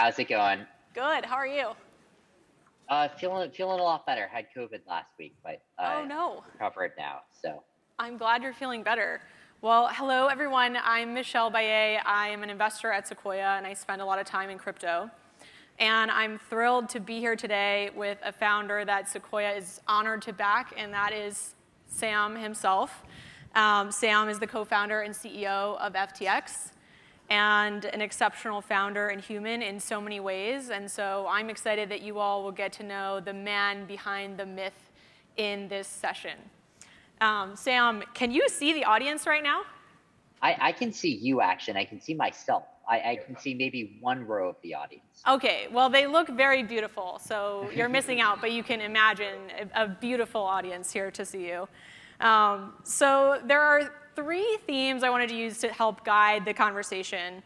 How's it going? Good. How are you? Feeling a lot better. Had COVID last week, but Oh, no. recovered now. So I'm glad you're feeling better. Well, hello, everyone. I'm Michelle Bailhe. I am an investor at Sequoia, and I spend a lot of time in crypto. And I'm thrilled to be here today with a founder that Sequoia is honored to back, and that is Sam himself. Sam is the co-founder and CEO of FTX, and an exceptional founder and human in so many ways. And so I'm excited that you all will get to know the man behind the myth in this session. Sam, can you see the audience right now? I can see you, actually. I can see myself. I can see maybe one row of the audience. Okay, well, they look very beautiful, so you're missing out, but you can imagine a beautiful audience here to see you. So there are three themes I wanted to use to help guide the conversation: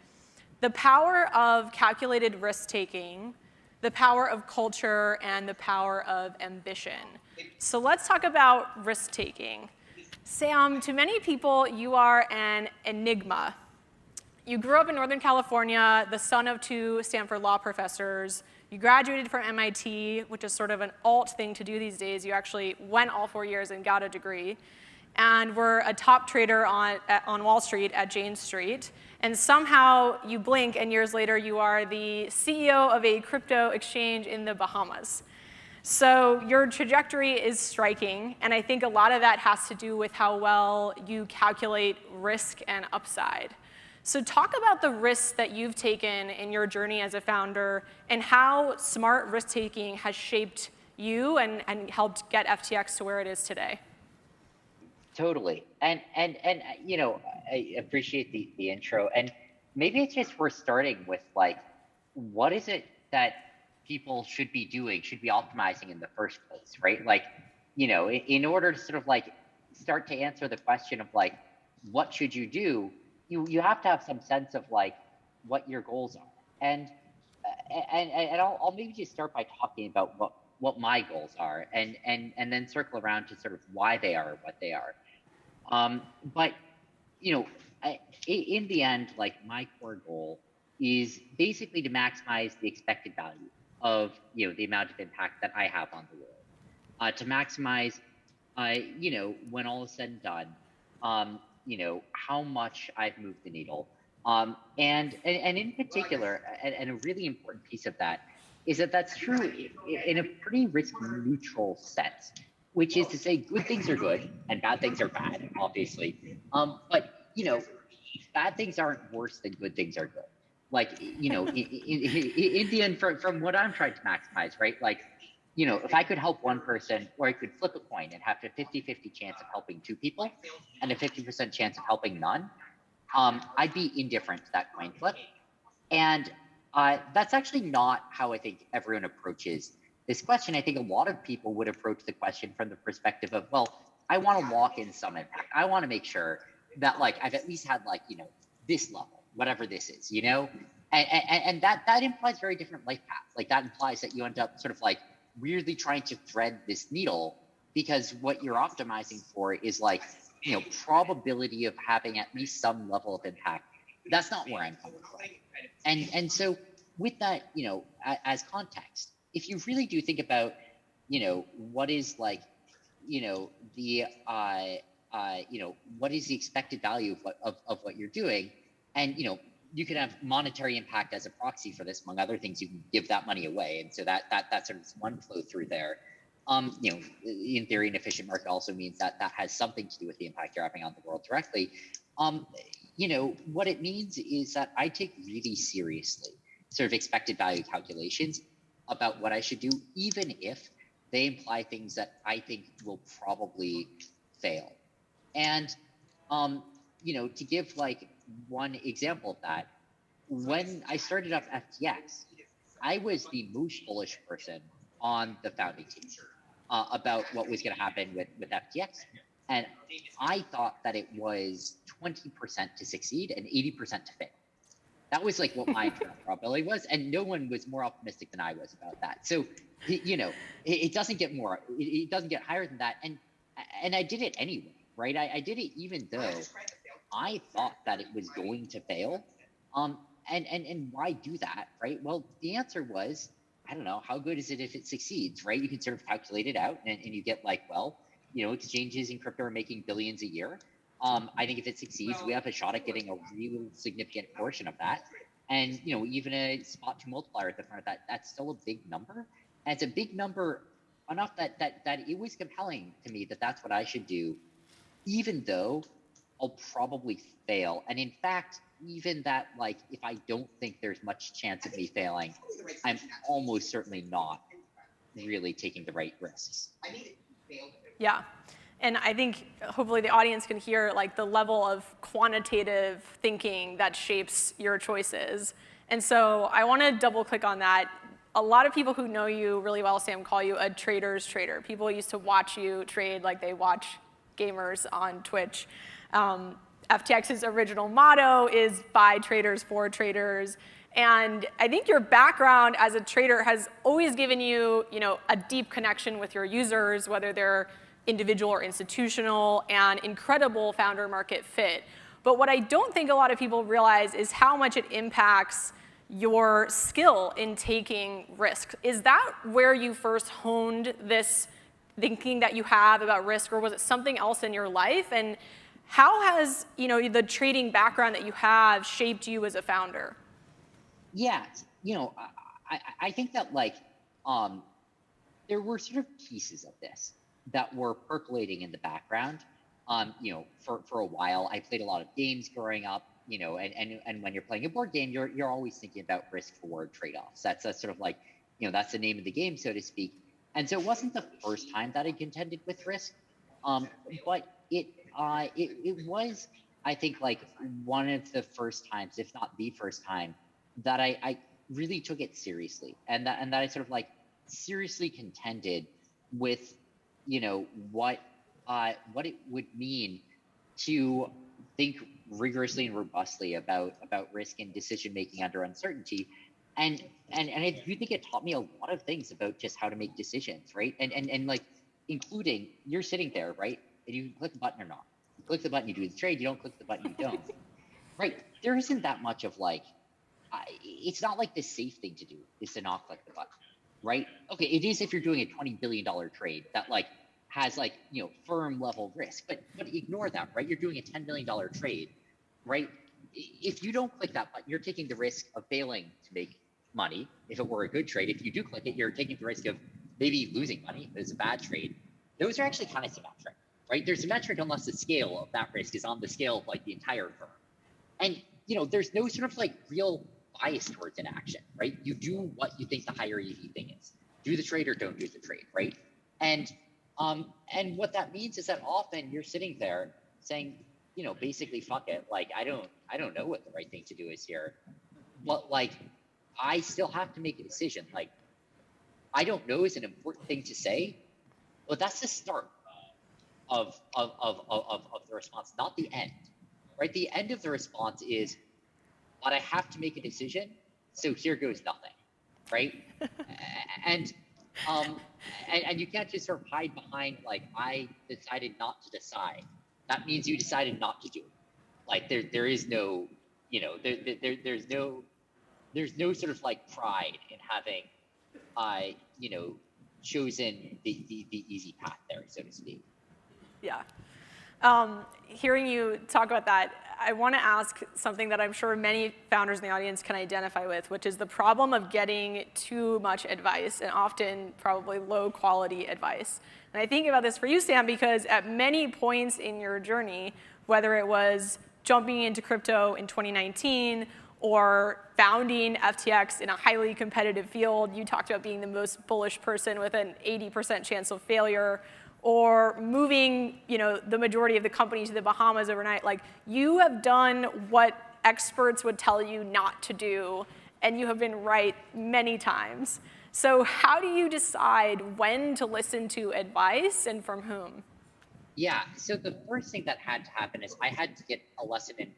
the power of calculated risk-taking, the power of culture, and the power of ambition. So let's talk about risk-taking. Sam, to many people, you are an enigma. You grew up in Northern California, the son of two Stanford law professors. You graduated from MIT, which is sort of an alt thing to do these days. You actually went all 4 years and got a degree. And were a top trader on Wall Street at Jane Street. And somehow you blink, and years later you are the CEO of a crypto exchange in the Bahamas. So your trajectory is striking, and I think a lot of that has to do with how well you calculate risk and upside. So talk about the risks that you've taken in your journey as a founder and how smart risk-taking has shaped you and helped get FTX to where it is today. Totally. And you know, I appreciate the intro. And maybe it's just worth starting with, like, what is it that people should be doing, should be optimizing in the first place, right? Like, you know, in order to sort of like start to answer the question of like, what should you do? You have to have some sense of like what your goals are. And I'll maybe just start by talking about what my goals are, and then circle around to sort of why they are what they are. But you know, in the end, like, my core goal is basically to maximize the expected value of, you know, the amount of impact that I have on the world, to maximize, you know, when all is said and done, you know, how much I've moved the needle, and in particular, and a really important piece of that is that that's true in a pretty risk neutral sense, which is to say good things are good and bad things are bad, obviously. But, you know, bad things aren't worse than good things are good. Like, you know, in the end, from what I'm trying to maximize, right? Like, you know, if I could help one person, or I could flip a coin and have a 50-50 chance of helping two people and a 50% chance of helping none, I'd be indifferent to that coin flip. And that's actually not how I think everyone approaches this question. I think a lot of people would approach the question from the perspective of, well, I want to lock in some impact. I want to make sure that, like, I've at least had, like, you know, this level, whatever this is, you know? And that implies very different life paths. Like, that implies that you end up sort of like weirdly trying to thread this needle, because what you're optimizing for is, like, you know, probability of having at least some level of impact. That's not where I'm coming from. And so with that, you know, as context, if you really do think about, you know, what is, like, you know, the you know, what is the expected value of what you're doing, and, you know, you can have monetary impact as a proxy for this. Among other things, you can give that money away, and so that sort of is one flow through there. You know, in theory, an efficient market also means that has something to do with the impact you're having on the world directly. You know, what it means is that I take really seriously sort of expected value calculations about what I should do, even if they imply things that I think will probably fail. And, you know, to give like one example of that, when I started up FTX, I was the most bullish person on the founding team about what was going to happen with FTX. And I thought that it was 20% to succeed and 80% to fail. That was like what my internal probability was, and no one was more optimistic than I was about that. So, you know, it doesn't get more, it doesn't get higher than that. And I did it anyway, right? I did it even though I thought that it was going to fail. and why do that, right? Well, the answer was, I don't know, how good is it if it succeeds, right? You can sort of calculate it out, and you get like, well, exchanges in crypto are making billions a year. I think if it succeeds, we have a shot at getting a real significant portion of that. And even a spot 2 multiplier at the front of that, that's still a big number. And it's a big number enough that it was compelling to me that that's what I should do, even though I'll probably fail. And in fact, even that, like, if I don't think there's much chance of me failing, I'm almost certainly not really taking the right risks. Yeah. And I think hopefully the audience can hear like the level of quantitative thinking that shapes your choices. And so I want to double click on that. A lot of people who know you really well, Sam, call you a trader's trader. People used to watch you trade like they watch gamers on Twitch. FTX's original motto is by traders for traders. And I think your background as a trader has always given you, a deep connection with your users, whether they're individual or institutional, and incredible founder market fit. But what I don't think a lot of people realize is how much it impacts your skill in taking risk. Is that where you first honed this thinking that you have about risk, or was it something else in your life? And how has the trading background that you have shaped you as a founder? Yeah, I think that there were sort of pieces of this that were percolating in the background. For a while, I played a lot of games growing up. And when you're playing a board game, you're always thinking about risk-reward trade-offs. That's sort of like, that's the name of the game, so to speak. And so it wasn't the first time that I contended with risk, but it was, I think, like one of the first times, if not the first time, that I really took it seriously, and that I sort of like seriously contended with, what it would mean to think rigorously and robustly about risk and decision making under uncertainty. And I do think it taught me a lot of things about just how to make decisions, right? And like, including, you're sitting there, right? And you click the button or not. You click the button, you do the trade. You don't click the button, you don't. Right? There isn't that much of like, it's not like the safe thing to do is to not click the button, right? Okay, it is if you're doing a $20 billion trade that like has like, firm level risk, but ignore that, right? You're doing a $10 million trade, right? If you don't click that button, you're taking the risk of failing to make money. If it were a good trade, if you do click it, you're taking the risk of maybe losing money if it's a bad trade. Those are actually kind of symmetric, right? They're symmetric unless the scale of that risk is on the scale of like the entire firm. And, there's no sort of like real bias towards an action, right? You do what you think the higher EV thing is. Do the trade or don't do the trade, right? And what that means is that often you're sitting there saying, basically, fuck it. Like, I don't know what the right thing to do is here, but like, I still have to make a decision. Like, I don't know is an important thing to say, but that's the start of the response, not the end, right? The end of the response is, but I have to make a decision, so here goes nothing, right? And you can't just sort of hide behind like, I decided not to decide. That means you decided not to do it. Like there is no, there's no sort of like pride in having, chosen the easy path there, so to speak. Yeah. Hearing you talk about that, I want to ask something that I'm sure many founders in the audience can identify with, which is the problem of getting too much advice, and often probably low quality advice. And I think about this for you, Sam, because at many points in your journey, whether it was jumping into crypto in 2019 or founding FTX in a highly competitive field, you talked about being the most bullish person with an 80% chance of failure, or moving, the majority of the company to the Bahamas overnight. Like, you have done what experts would tell you not to do, and you have been right many times. So how do you decide when to listen to advice and from whom? Yeah, so the first thing that had to happen is I had to get a lesson in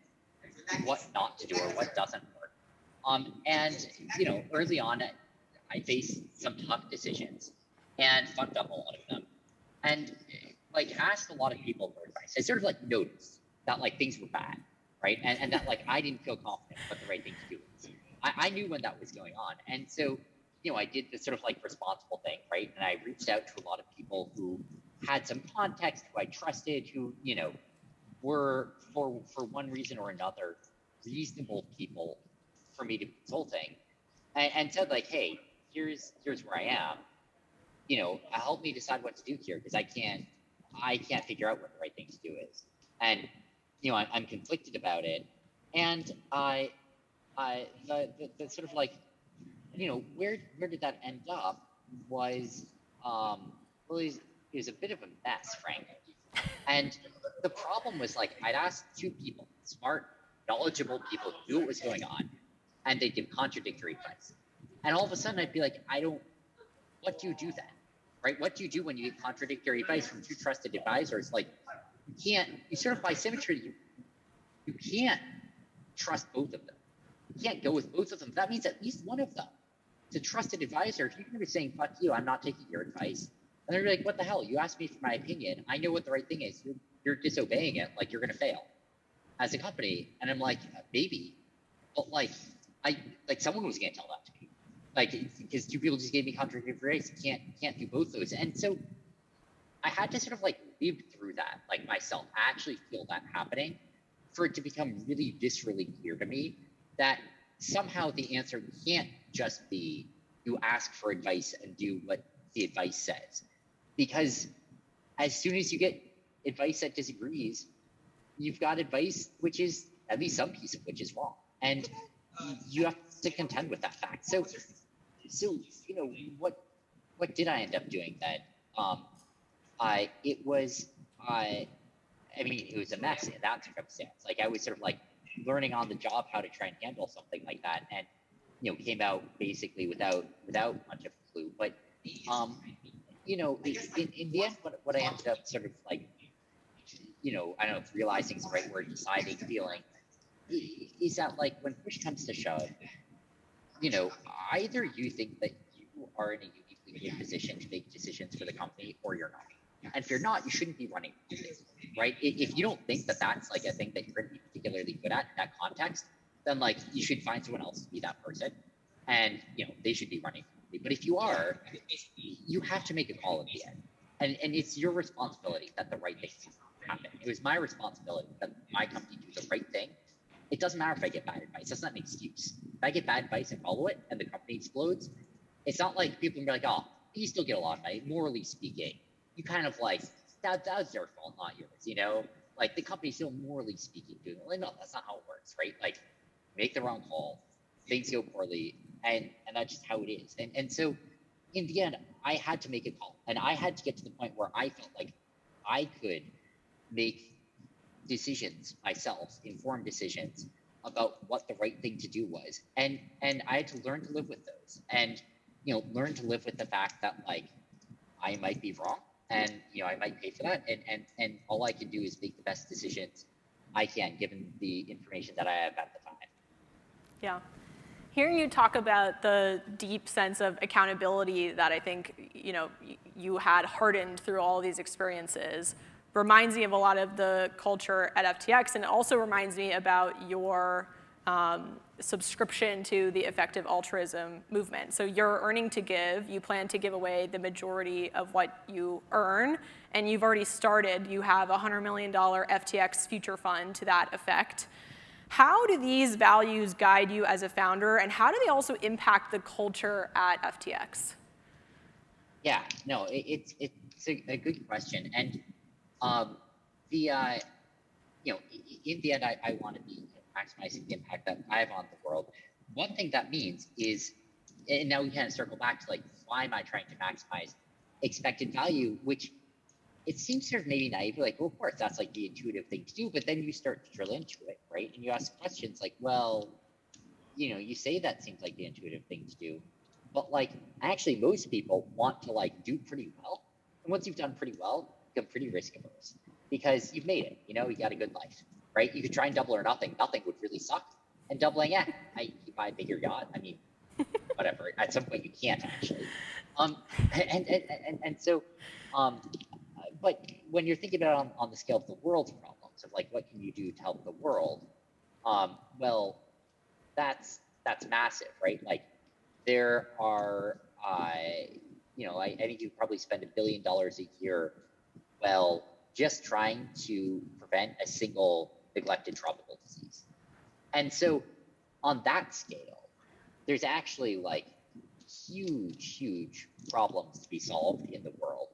what not to do or what doesn't work. And, early on, I faced some tough decisions and fucked up a lot of them. And like asked a lot of people for advice. I sort of like noticed that like things were bad, right? And that like I didn't feel confident what the right thing to do was. I knew when that was going on, and so I did this sort of like responsible thing, right? And I reached out to a lot of people who had some context, who I trusted, who were for one reason or another reasonable people for me to be consulting, and said like, hey, here's where I am. Help me decide what to do here because I can't figure out what the right thing to do is, and I'm conflicted about it, and the sort of like, where did that end up was well, it was a bit of a mess, frankly. And the problem was like I'd asked two people, smart, knowledgeable people who knew what was going on, and they'd give contradictory advice. And all of a sudden I'd be like, what do you do then? Right? What do you do when you get contradictory advice from two trusted advisors? Like you sort of by symmetry, you can't trust both of them. You can't go with both of them. That means at least one of them. It's a trusted advisor. If you're going to be saying, fuck you, I'm not taking your advice. And they're like, what the hell? You asked me for my opinion. I know what the right thing is. You're disobeying it. Like, you're going to fail as a company. And I'm like, maybe. But someone was going to tell that to me. Because two people just gave me contradictory advice. You can't do both those. And so I had to sort of live through that, myself, actually feel that happening for it to become really viscerally clear to me that somehow the answer can't just be you ask for advice and do what the advice says. Because as soon as you get advice that disagrees, you've got advice which is, at least some piece of which is wrong. And you have to contend with that fact. So what did I end up doing then? It was a mess in that circumstance. I was sort of learning on the job how to try and handle something like that, and came out basically without much of a clue. But in the end, what I ended up sort of I don't know if realizing is the right word, deciding, feeling, is that when push comes to shove, either you think that you are in a uniquely good position to make decisions for the company, or you're not. And if you're not, you shouldn't be running, right? If you don't think that that's a thing that you're going to be particularly good at in that context, then you should find someone else to be that person, and they should be running. But if you are, you have to make a call at the end, and it's your responsibility that the right thing happen. It was my responsibility that my company do the right thing. It doesn't matter if I get bad advice. That's not an excuse. If I get bad advice and follow it, and the company explodes, it's not like people can be like, oh, you still get a lot of money. Morally speaking, you kind of that was their fault, not yours. The company's still morally speaking doing it. No, that's not how it works, right? Make the wrong call, things go poorly, and that's just how it is. And so in the end, I had to make a call, and I had to get to the point where I felt like I could make decisions myself, informed decisions about what the right thing to do was. And I had to learn to live with those, and learn to live with the fact that I might be wrong, and I might pay for that, and all I can do is make the best decisions I can given the information that I have at the time. Yeah. Hearing you talk about the deep sense of accountability that I think you had hardened through all these experiences reminds me of a lot of the culture at FTX, and it also reminds me about your subscription to the effective altruism movement. So you're earning to give. You plan to give away the majority of what you earn, and you've already started. You have a $100 million FTX future fund to that effect. How do these values guide you as a founder, and how do they also impact the culture at FTX? Yeah, no, it's a good question, and in the end, I want to be maximizing the impact that I have on the world. One thing that means is, and now we kind of circle back to why am I trying to maximize expected value, which it seems sort of maybe naive, well, of course, that's the intuitive thing to do, but then you start to drill into it, right? And you ask questions well, you say that seems like the intuitive thing to do, but actually most people want to do pretty well. And once you've done pretty well, you become pretty risk averse because you've made it, you got a good life, right? You could try and double or nothing. Nothing would really suck. And doubling, you buy a bigger yacht. I mean, whatever. At some point you can't actually. So, but when you're thinking about it on the scale of the world's problems of what can you do to help the world, well, that's massive, right? Like there are, I think you probably spend $1 billion a year, well, just trying to prevent a single neglected tropical disease. And so on that scale, there's actually like huge problems to be solved in the world.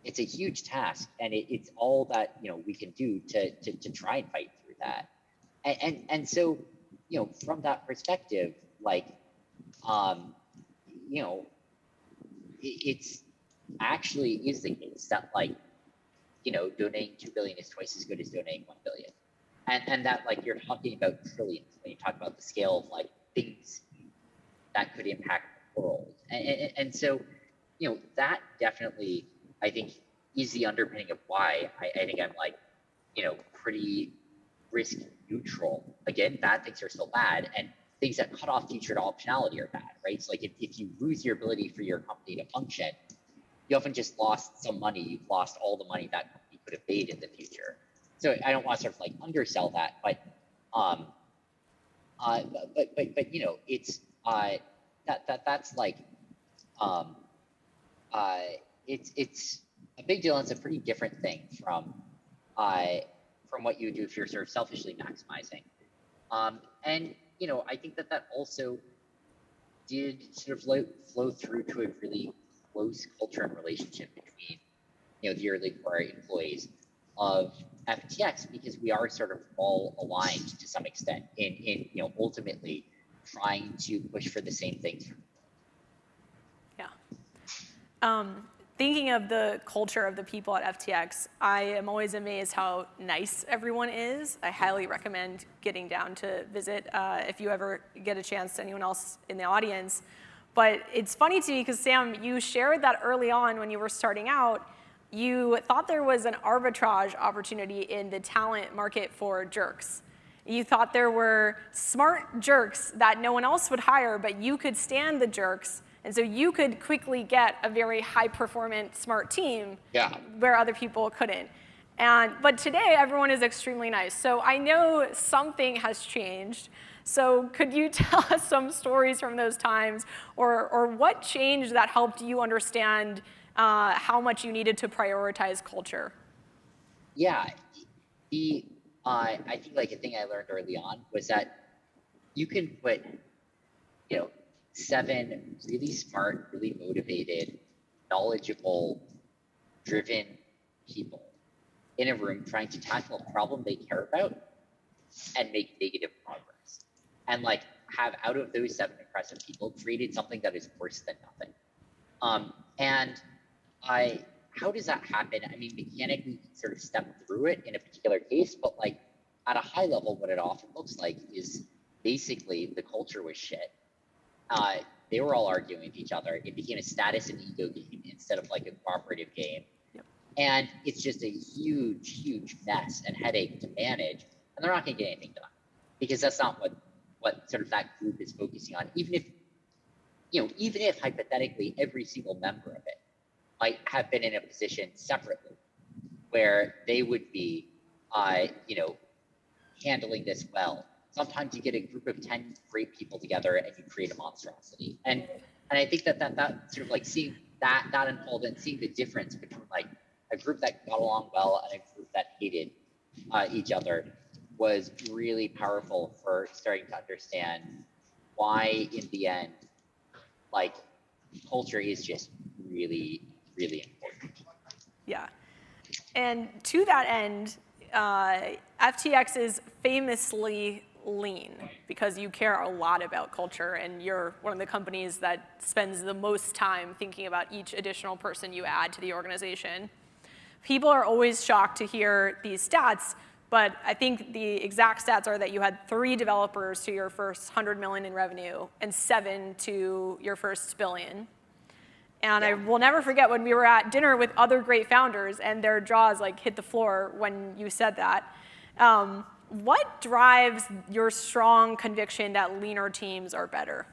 It's a huge task, and it's all that we can do to try and fight through that. And so from that perspective, like it's actually is the case that like donating 2 billion is twice as good as donating 1 billion, and that like you're talking about trillions when you talk about the scale of like things that could impact the world, and so that definitely I think is the underpinning of why I think I'm like pretty risk neutral. Again, bad things are still bad, and things that cut off future optionality are bad, right? So like if you lose your ability for your company to function, you often just lost some money. You've lost all the money that company could have made in the future. So I don't want to sort of like undersell that, but it's that's like it's a big deal, and it's a pretty different thing from what you do if you're sort of selfishly maximizing. And I think that also did sort of flow through to a really close culture and relationship between the early core employees of FTX, because we are sort of all aligned to some extent in ultimately trying to push for the same things. Yeah. Thinking of the culture of the people at FTX, I am always amazed how nice everyone is. I highly recommend getting down to visit if you ever get a chance, to anyone else in the audience. But it's funny to me because, Sam, you shared that early on when you were starting out, you thought there was an arbitrage opportunity in the talent market for jerks. You thought there were smart jerks that no one else would hire, but you could stand the jerks. And so you could quickly get a very high-performant, smart team where other people couldn't. But today, everyone is extremely nice. So I know something has changed. So could you tell us some stories from those times, or what changed that helped you understand how much you needed to prioritize culture? Yeah, I think like a thing I learned early on was that you can put 7 really smart, really motivated, knowledgeable, driven people in a room trying to tackle a problem they care about and make negative progress. And like have out of those 7 impressive people created something that is worse than nothing. How does that happen? I mean, mechanically, you can sort of step through it in a particular case, but like at a high level, what it often looks like is basically the culture was shit. They were all arguing with each other. It became a status and ego game instead of like a cooperative game. Yep. And it's just a huge mess and headache to manage. And they're not going to get anything done because that's not what sort of that group is focusing on. Even if hypothetically every single member of it might have been in a position separately where they would be, handling this well. Sometimes you get a group of 10 great people together and you create a monstrosity. And I think that sort of like seeing that unfold and seeing the difference between like a group that got along well and a group that hated each other was really powerful for starting to understand why in the end, like culture is just really, really important. Yeah. And to that end, FTX is famously lean because you care a lot about culture, and you're one of the companies that spends the most time thinking about each additional person you add to the organization. People are always shocked to hear these stats, but I think the exact stats are that you had 3 developers to your first 100 million in revenue and 7 to your first billion. And I will never forget when we were at dinner with other great founders and their jaws like hit the floor when you said that. What drives your strong conviction that leaner teams are better?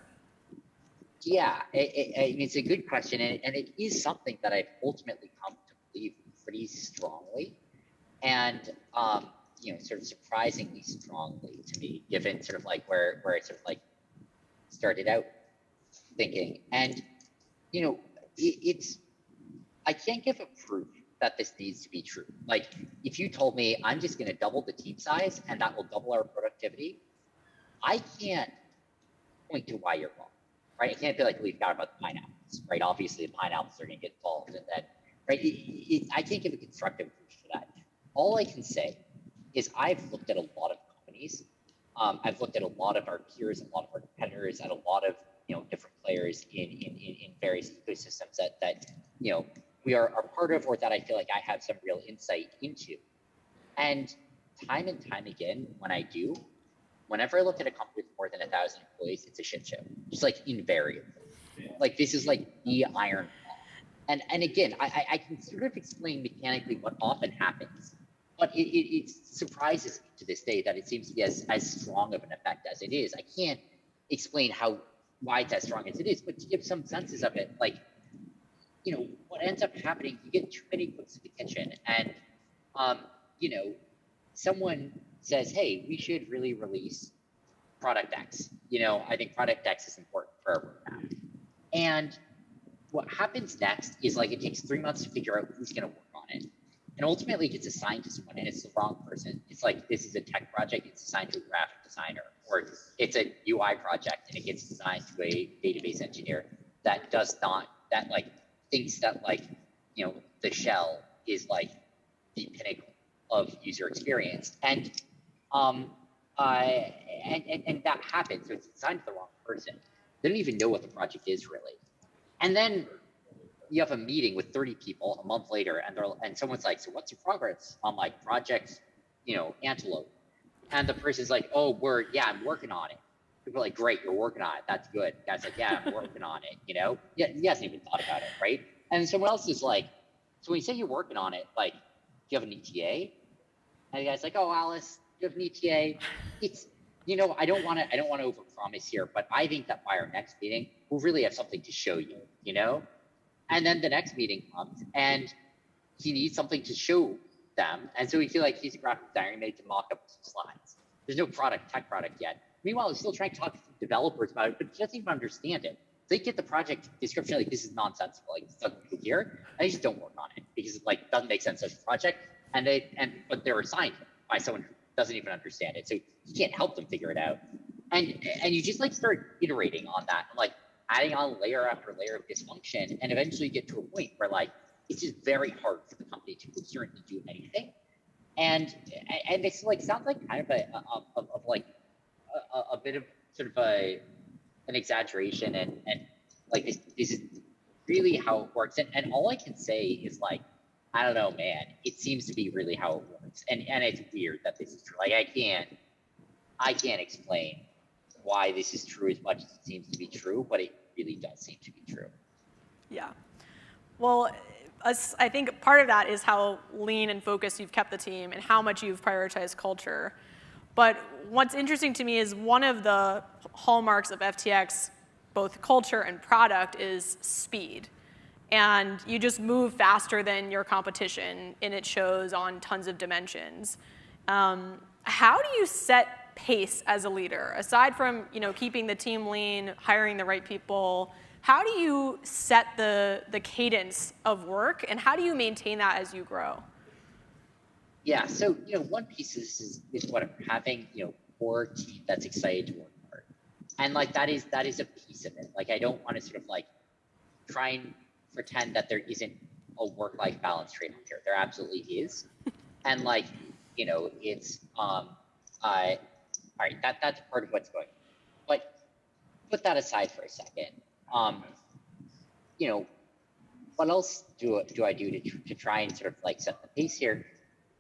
Yeah, it's a good question, and it is something that I've ultimately come to believe pretty strongly. And sort of surprisingly strongly to me, given sort of like where I sort of like started out thinking. And, I can't give a proof that this needs to be true. Like, if you told me I'm just going to double the team size and that will double our productivity, I can't point to why you're wrong, right? I can't be like, we've got about the pineapples, right? Obviously, the pineapples are going to get involved in that, right? I can't give a constructive proof for that. All I can say is I've looked at a lot of companies. I've looked at a lot of our peers, a lot of our competitors, at a lot of different players in various ecosystems that we are part of, or that I feel like I have some real insight into. And time again, whenever I look at a company with more than 1,000 employees, it's a shit show. Just like invariably. Like, this is like the iron law. And again, I can sort of explain mechanically what often happens, but it surprises me to this day that it seems to be as strong of an effect as it is. I can't explain why it's as strong as it is, but to give some senses of it, like, what ends up happening, you get too many cooks in the kitchen, and someone says, hey, we should really release product X. I think product X is important for our roadmap. And what happens next is, like, it takes 3 months to figure out who's going to work on it. And ultimately it gets assigned to someone, and it's the wrong person. It's like, this is a tech project, it's assigned to a graphic designer, or it's a UI project and it gets assigned to a database engineer that thinks that the shell is like the pinnacle of user experience. And that happens. So it's assigned to the wrong person. They don't even know what the project is really. And then you have a meeting with 30 people a month later, and someone's like, so what's your progress on like project, Antelope? And the person's like, oh, I'm working on it. People are like, great, you're working on it. That's good. The guy's like, yeah, I'm working on it, Yeah, he hasn't even thought about it, right? And someone else is like, so when you say you're working on it, like, do you have an ETA? And the guy's like, oh, Alice, do you have an ETA? It's, I don't want to overpromise here, but I think that by our next meeting, we'll really have something to show you, And then the next meeting comes, and he needs something to show them. And so we feel like he's a graphic designer, he made to mock up some slides. There's no tech product yet. Meanwhile, he's still trying to talk to developers about it, but he doesn't even understand it. They get the project description like, this is nonsensical, like, this doesn't go here, and they just don't work on it because it like doesn't make sense as a project, but they're assigned by someone who doesn't even understand it, so you can't help them figure it out. And you just like start iterating on that, and like adding on layer after layer of dysfunction, and eventually get to a point where like it's just very hard for the company to coherently do anything. And it's like sounds like kind of a bit of sort of an exaggeration, and like this is really how it works. And all I can say is like, I don't know, man, it seems to be really how it works. And it's weird that this is true. Like, I can't explain why this is true as much as it seems to be true, but it really does seem to be true. Yeah. Well, I think part of that is how lean and focused you've kept the team and how much you've prioritized culture. But what's interesting to me is one of the hallmarks of FTX, both culture and product, is speed. And you just move faster than your competition, and it shows on tons of dimensions. How do you set pace as a leader? Aside from keeping the team lean, hiring the right people, how do you set the cadence of work, and how do you maintain that as you grow? Yeah, so one piece of this is what having core team that's excited to work hard, and like that is a piece of it. Like, I don't want to sort of like try and pretend that there isn't a work-life balance trade-off here. There absolutely is, and like it's all right. That's part of what's going on. But put that aside for a second. What else do I do to try and sort of like set the pace here?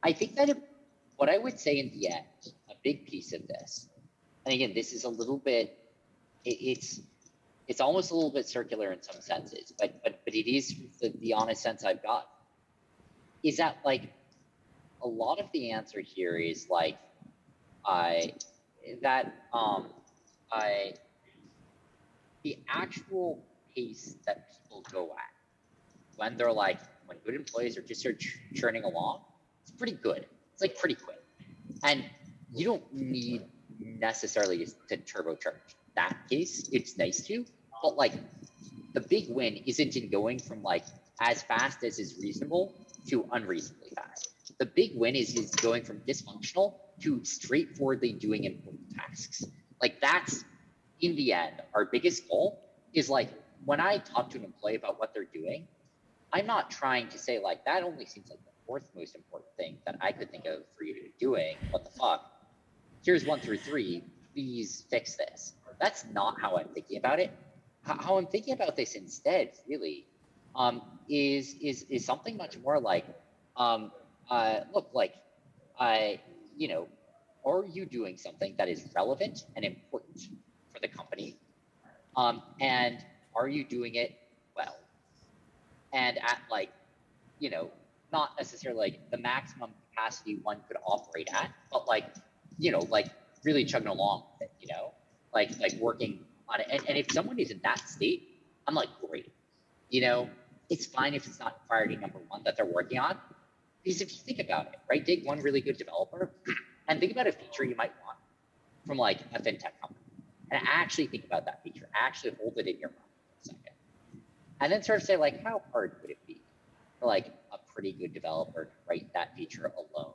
I think that what I would say in the end, a big piece of this, and again, this is a little bit, it's almost a little bit circular in some senses, but it is the honest sense I've got, is that like a lot of the answer here is like the actual pace that people go at when good employees are just churning along, it's pretty good. It's like pretty quick. And you don't need necessarily to turbocharge that case. It's nice to, but like the big win isn't in going from like as fast as is reasonable to unreasonably fast. The big win is going from dysfunctional to straightforwardly doing important tasks. Like that's in the end, our biggest goal is like when I talk to an employee about what they're doing, I'm not trying to say like that only seems like the fourth most important thing that I could think of for you to be doing. What the fuck? Here's 1 through 3. Please fix this. That's not how I'm thinking about it. How I'm thinking about this instead, really, is something much more like, look, like, you know, are you doing something that is relevant and important for the company? And are you doing it well? And at like, you know, not necessarily like the maximum capacity one could operate at, but like, you know, like really chugging along with it, you know, like working on it. And if someone is in that state, I'm like, great. You know, it's fine if it's not priority number one that they're working on. Because if you think about it, right, take one really good developer and think about a feature you might want from like a fintech company. And actually think about that feature, actually hold it in your mind for a second. And then sort of say like, how hard would it be for like a pretty good developer to write that feature alone?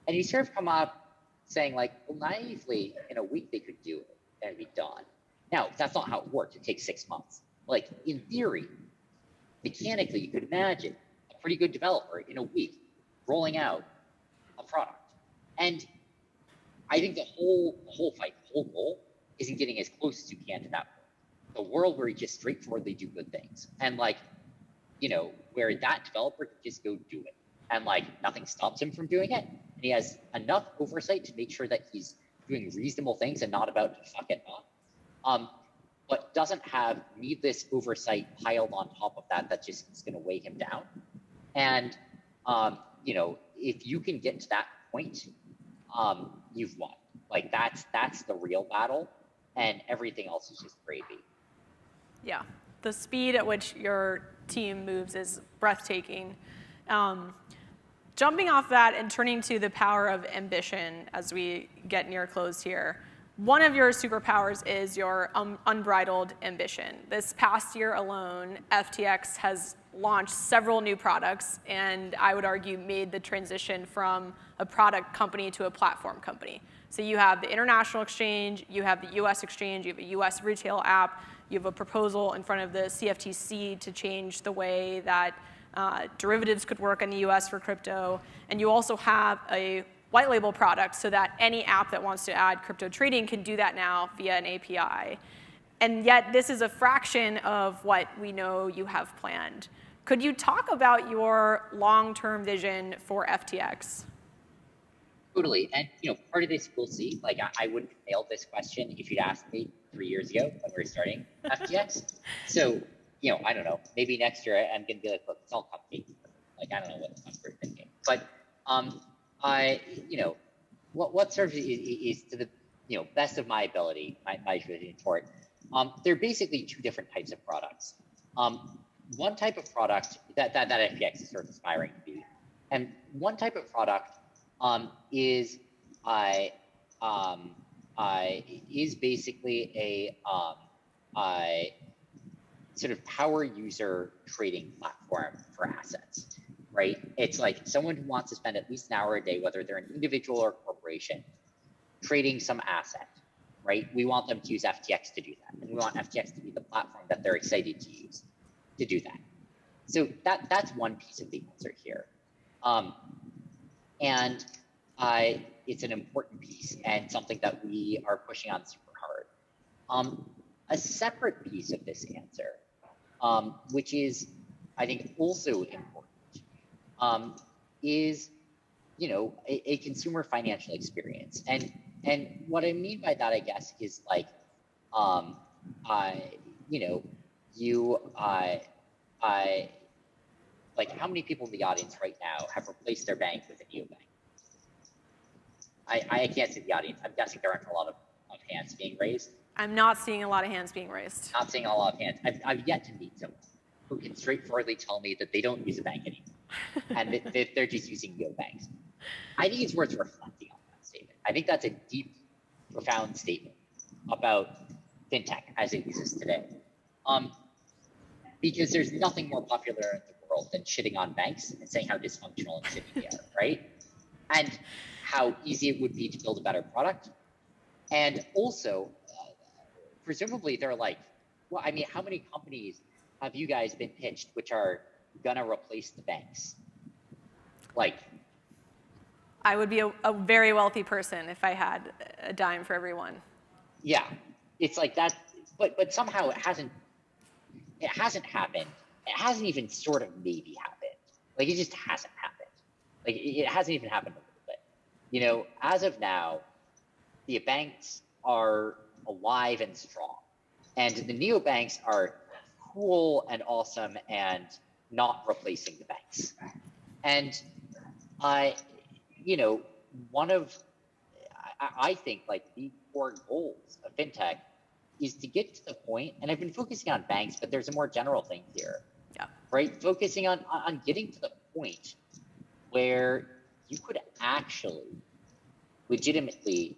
And you sort of come up saying like, well, naively, in a week they could do it and it'd be done. Now, that's not how it works. It takes 6 months. Like in theory, mechanically, you could imagine a pretty good developer in a week rolling out a product. And I think the whole fight, the whole goal is in getting as close as you can to that world. The world where you just straightforwardly do good things. And like, you know, where that developer can just go do it. And like nothing stops him from doing it. And he has enough oversight to make sure that he's doing reasonable things and not about to fuck it up. But doesn't have needless oversight piled on top of that just is going to weigh him down. And, you know, if you can get to that point, you've won. Like that's the real battle, and everything else is just gravy. Yeah, the speed at which your team moves is breathtaking. Jumping off that and turning to the power of ambition as we get near close here. One of your superpowers is your unbridled ambition. This past year alone, FTX has launched several new products, and I would argue made the transition from a product company to a platform company. So you have the international exchange, you have the US exchange, you have a US retail app, you have a proposal in front of the CFTC to change the way that derivatives could work in the US for crypto, and you also have a white label product so that any app that wants to add crypto trading can do that now via an API. And yet this is a fraction of what we know you have planned. Could you talk about your long-term vision for FTX? Totally. And, you know, part of this we'll see. Like, I wouldn't have nailed this question if you'd asked me 3 years ago when we were starting FTX. So, you know, I don't know. Maybe next year I'm going to be like, look, it's all cupcakes. Like, I don't know what the fuck we're thinking. But, you know, what serves is to the, you know, best of my ability, my vision for it. There are basically two different types of products. One type of product that FTX is sort of aspiring to be, and one type of product is basically a sort of power user trading platform for assets, right? It's like someone who wants to spend at least an hour a day, whether they're an individual or a corporation, trading some asset, right? We want them to use FTX to do that. And we want FTX to be the platform that they're excited to use to do that. So that's one piece of the answer here. And it's an important piece and something that we are pushing on super hard. A separate piece of this answer, which is, I think, also important, is, you know, a consumer financial experience. And what I mean by that, I guess, is like, you know, like how many people in the audience right now have replaced their bank with a neobank? I can't see the audience. I'm guessing there aren't a lot of hands being raised. I'm not seeing a lot of hands being raised. Not seeing a lot of hands. I've yet to meet someone who can straightforwardly tell me that they don't use a bank anymore and that they're just using neobanks. I think it's worth reflecting on that statement. I think that's a deep, profound statement about fintech as it exists today. Because there's nothing more popular in the world than shitting on banks and saying how dysfunctional and shitty they are, right? And how easy it would be to build a better product. And also, presumably they're like, well, I mean, how many companies have you guys been pitched which are gonna replace the banks? Like, I would be a very wealthy person if I had a dime for everyone. Yeah, it's like that, but somehow it hasn't happened. It hasn't even sort of maybe happened. Like, it just hasn't happened. Like, it hasn't even happened a little bit. You know, as of now, the banks are alive and strong. And the neobanks are cool and awesome and not replacing the banks. And you know, I think like the core goals of fintech is to get to the point, and I've been focusing on banks, but there's a more general thing here, right? Focusing on getting to the point where you could actually legitimately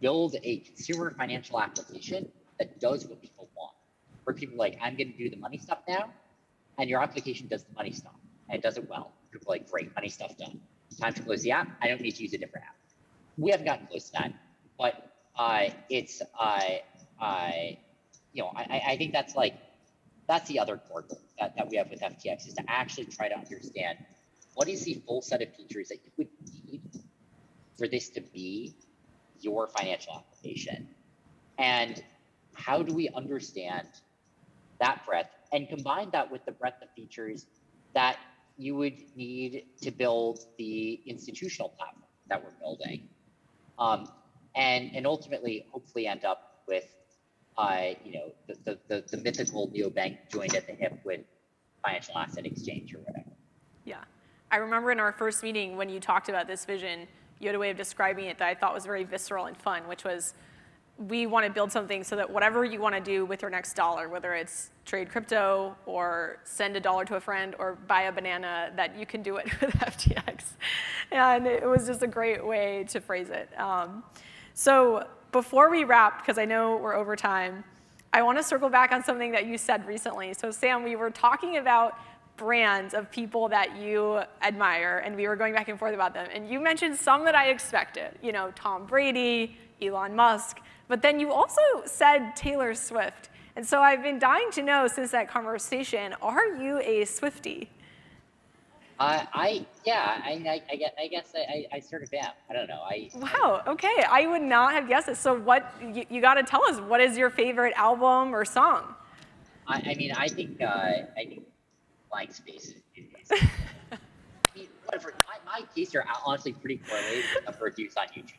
build a consumer financial application that does what people want. Where people are like, I'm going to do the money stuff now, and your application does the money stuff, and it does it well. People are like, great, money stuff done. Time to close the app. I don't need to use a different app. We haven't gotten close to that, but it's you know, I think that's the other core goal that we have with FTX, is to actually try to understand what is the full set of features that you would need for this to be your financial application, and how do we understand that breadth and combine that with the breadth of features that you would need to build the institutional platform that we're building, and ultimately hopefully end up with you know, the mythical neobank joined at the hip with financial asset exchange or whatever. Yeah, I remember in our first meeting when you talked about this vision, you had a way of describing it that I thought was very visceral and fun, which was, we want to build something so that whatever you want to do with your next dollar, whether it's trade crypto or send $1 to a friend or buy a banana, that you can do it with FTX. And it was just a great way to phrase it. So before we wrap, because I know we're over time, I want to circle back on something that you said recently. So Sam, we were talking about brands of people that you admire, and we were going back and forth about them. And you mentioned some that I expected, you know, Tom Brady, Elon Musk, but then you also said Taylor Swift. And so I've been dying to know since that conversation, are you a Swiftie? I guess I sort of am. I don't know. Wow, okay, I would not have guessed it. So what, you got to tell us, what is your favorite album or song? I mean, I think Blank Space is I mean, whatever. My tastes are honestly pretty correlated with the number of views on YouTube.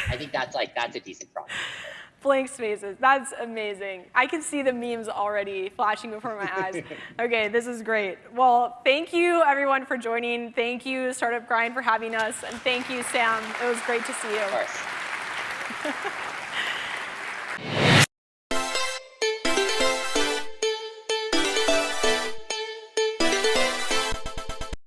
I think that's a decent product. Blank spaces, that's amazing. I can see the memes already flashing before my eyes. Okay, this is great. Well, thank you everyone for joining. Thank you Startup Grind for having us, and thank you Sam. It was great to see you. Of course.